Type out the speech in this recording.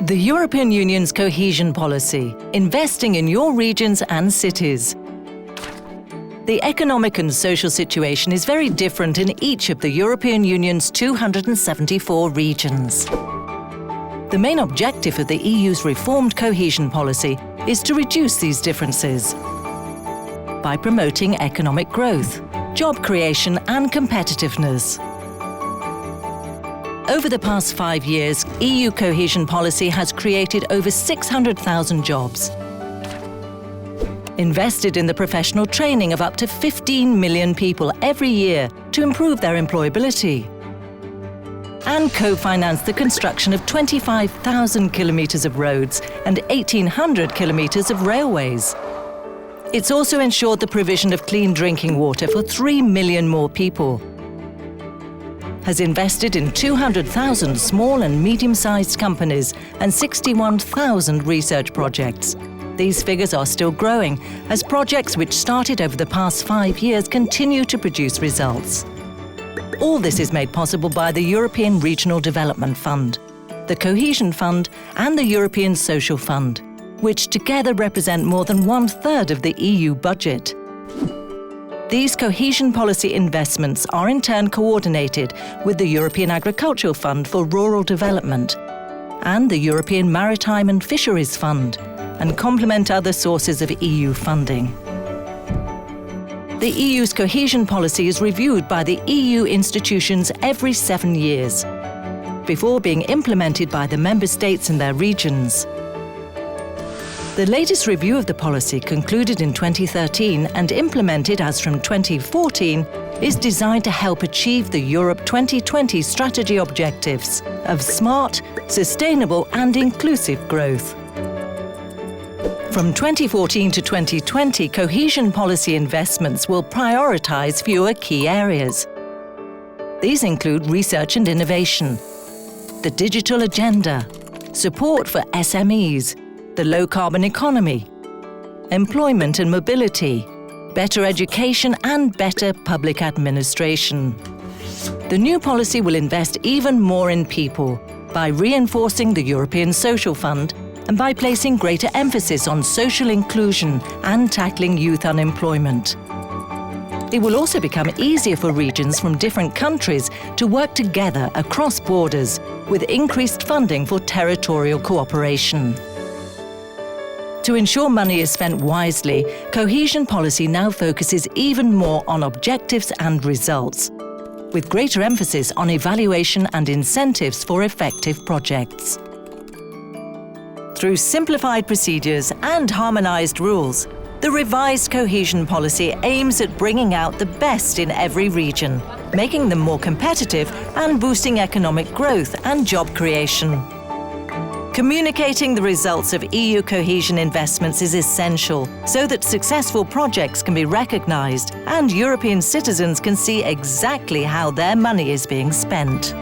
The European Union's cohesion policy, investing in your regions and cities. The economic and social situation is very different in each of the European Union's 274 regions. The main objective of the EU's reformed cohesion policy is to reduce these differences by promoting economic growth, job creation and competitiveness. Over the past 5 years, EU cohesion policy has created over 600,000 jobs, invested in the professional training of up to 15 million people every year to improve their employability, and co-financed the construction of 25,000 kilometres of roads and 1,800 kilometres of railways. It's also ensured the provision of clean drinking water for 3 million more people, has invested in 200,000 small and medium-sized companies and 61,000 research projects. These figures are still growing as projects which started over the past 5 years continue to produce results. All this is made possible by the European Regional Development Fund, the Cohesion Fund and the European Social Fund, which together represent more than 1/3 of the EU budget. These cohesion policy investments are in turn coordinated with the European Agricultural Fund for Rural Development and the European Maritime and Fisheries Fund, and complement other sources of EU funding. The EU's cohesion policy is reviewed by the EU institutions every 7 years, before being implemented by the Member States in their regions. The latest review of the policy, concluded in 2013 and implemented as from 2014, is designed to help achieve the Europe 2020 strategy objectives of smart, sustainable and inclusive growth. From 2014 to 2020, cohesion policy investments will prioritise fewer key areas. These include research and innovation, the digital agenda, support for SMEs, the low-carbon economy, employment and mobility, better education and better public administration. The new policy will invest even more in people by reinforcing the European Social Fund and by placing greater emphasis on social inclusion and tackling youth unemployment. It will also become easier for regions from different countries to work together across borders with increased funding for territorial cooperation. To ensure money is spent wisely, cohesion policy now focuses even more on objectives and results, with greater emphasis on evaluation and incentives for effective projects. Through simplified procedures and harmonised rules, the revised cohesion policy aims at bringing out the best in every region, making them more competitive and boosting economic growth and job creation. Communicating the results of EU cohesion investments is essential so that successful projects can be recognised and European citizens can see exactly how their money is being spent.